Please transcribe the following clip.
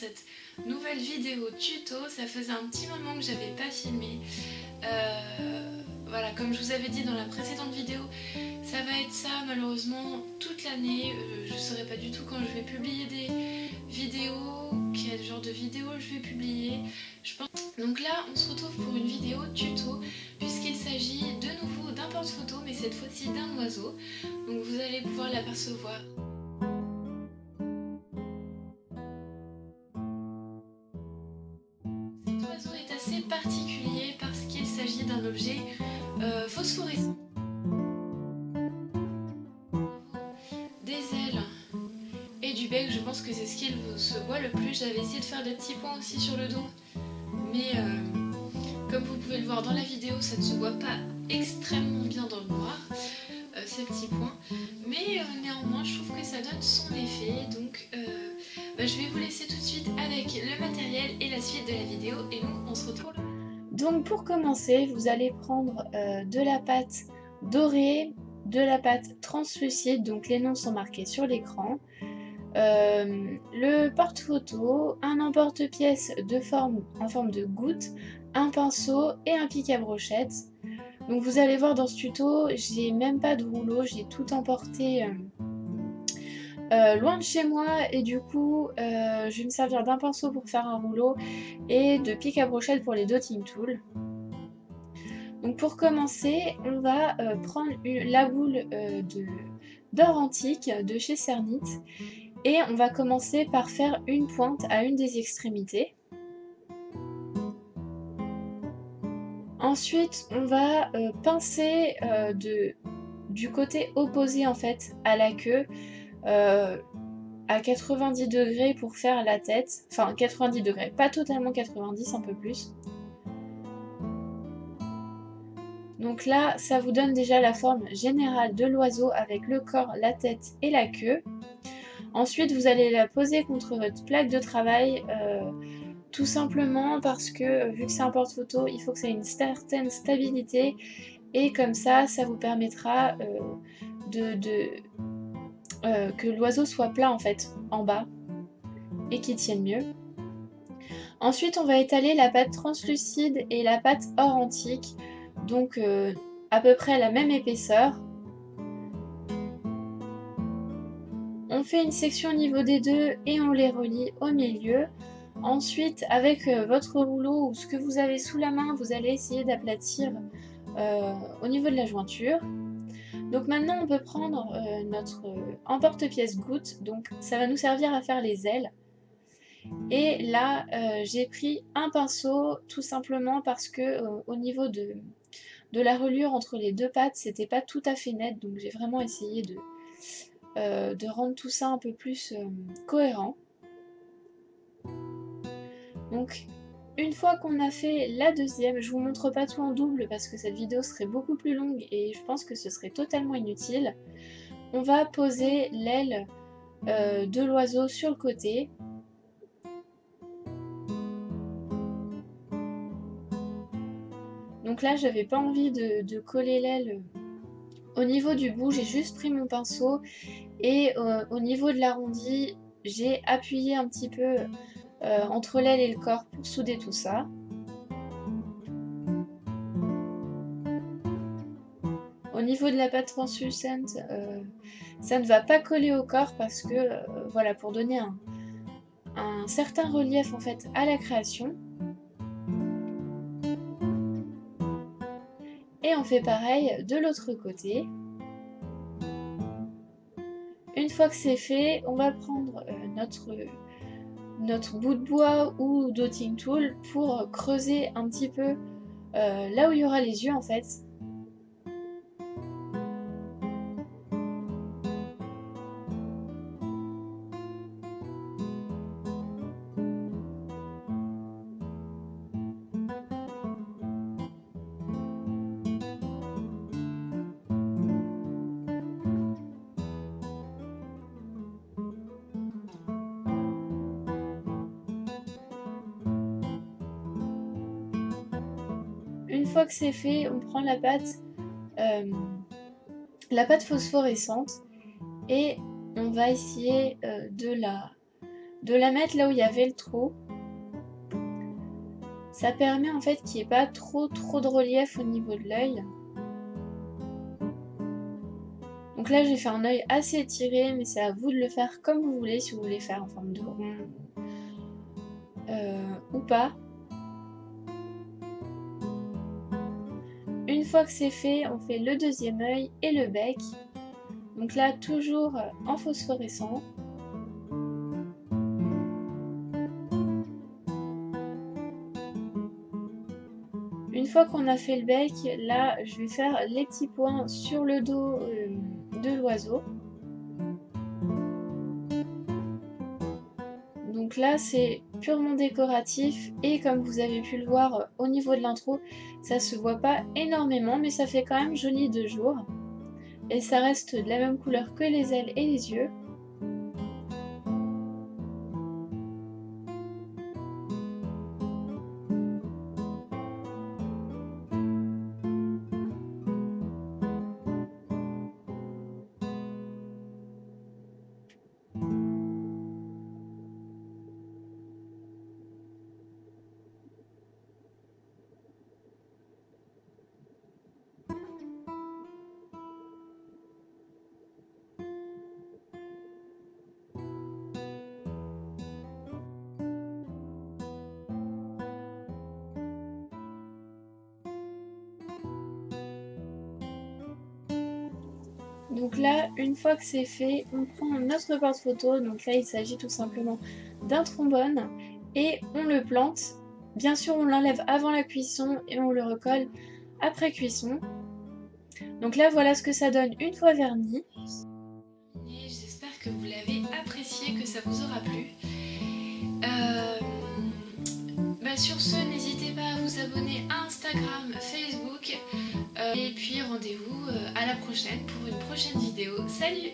cette nouvelle vidéo tuto. Ça faisait un petit moment que j'avais pas filmé. Voilà, comme je vous avais dit dans la précédente vidéo, ça va être ça malheureusement toute l'année. Je ne saurai pas du tout quand je vais publier des vidéos, quel genre de vidéo je vais publier. Donc là, on se retrouve pour une vidéo tuto puisqu'il s'agit de nouveau d'un porte-photo, mais cette fois-ci d'un oiseau. Donc vous allez pouvoir l'apercevoir. Cet oiseau est assez particulier parce qu'il s'agit d'un objet phosphorescent. Des ailes et du bec, je pense que c'est ce qu'il se voit le plus. J'avais essayé de faire des petits points aussi sur le dos, mais comme vous pouvez le voir dans la vidéo, ça ne se voit pas extrêmement bien dans le noir, ces petits points, mais néanmoins je trouve que ça donne son effet. Donc je vais vous laisser tout de suite avec le matériel et la suite de la vidéo, et nous on se retrouve. Donc pour commencer, vous allez prendre de la pâte dorée, de la pâte translucide, donc les noms sont marqués sur l'écran, le porte-photo, un emporte-pièce en forme de goutte, un pinceau et un pic à brochette. Donc vous allez voir dans ce tuto, j'ai même pas de rouleau, j'ai tout emporté loin de chez moi, et du coup je vais me servir d'un pinceau pour faire un rouleau et de pic à brochette pour les dotting tools. Donc pour commencer, on va prendre la boule d'or antique de chez Cernit, et on va commencer par faire une pointe à une des extrémités. Ensuite, on va pincer du côté opposé en fait à la queue, à 90 degrés pour faire la tête. Enfin 90 degrés, pas totalement 90, un peu plus. Donc là, ça vous donne déjà la forme générale de l'oiseau avec le corps, la tête et la queue. Ensuite, vous allez la poser contre votre plaque de travail, tout simplement parce que vu que c'est un porte-photo, il faut que ça ait une certaine stabilité, et comme ça vous permettra que l'oiseau soit plat en fait en bas et qu'il tienne mieux. Ensuite, on va étaler la pâte translucide et la pâte or antique, donc à peu près la même épaisseur. On fait une section au niveau des deux et on les relie au milieu. Ensuite, avec votre rouleau ou ce que vous avez sous la main, vous allez essayer d'aplatir au niveau de la jointure. Donc maintenant, on peut prendre notre emporte-pièce goutte, donc ça va nous servir à faire les ailes. Et là, j'ai pris un pinceau tout simplement parce que au niveau de la reliure entre les deux pattes, c'était pas tout à fait net, donc j'ai vraiment essayé de rendre tout ça un peu plus cohérent. Donc une fois qu'on a fait la deuxième, je vous montre pas tout en double parce que cette vidéo serait beaucoup plus longue et je pense que ce serait totalement inutile. On va poser l'aile de l'oiseau sur le côté. Donc là, j'avais pas envie de coller l'aile au niveau du bout, j'ai juste pris mon pinceau et au niveau de l'arrondi, j'ai appuyé un petit peu entre l'aile et le corps pour souder tout ça. Au niveau de la pâte translucente, ça ne va pas coller au corps parce que voilà, pour donner un certain relief en fait à la création. Et on fait pareil de l'autre côté. Une fois que c'est fait, on va prendre notre bout de bois ou dotting tool pour creuser un petit peu là où il y aura les yeux en fait. Une fois que c'est fait, on prend la pâte phosphorescente et on va essayer de de la mettre là où il y avait le trou. Ça permet en fait qu'il n'y ait pas trop de relief au niveau de l'œil. Donc là j'ai fait un œil assez étiré, mais c'est à vous de le faire comme vous voulez, si vous voulez faire en forme de rond ou pas. Une fois que c'est fait, on fait le deuxième œil et le bec. Donc là toujours en phosphorescent. Une fois qu'on a fait le bec, là je vais faire les petits points sur le dos de l'oiseau. Donc là c'est purement décoratif et comme vous avez pu le voir au niveau de l'intro, ça se voit pas énormément mais ça fait quand même joli de jour. Et ça reste de la même couleur que les ailes et les yeux. Donc là, une fois que c'est fait, on prend notre porte-photo. Donc là, il s'agit tout simplement d'un trombone et on le plante. Bien sûr, on l'enlève avant la cuisson et on le recolle après cuisson. Donc là, voilà ce que ça donne une fois verni. J'espère que vous l'avez apprécié, que ça vous aura plu. Sur ce, n'hésitez pas à vous abonner à Instagram, Facebook. Et puis rendez-vous à la prochaine pour une prochaine vidéo. Salut!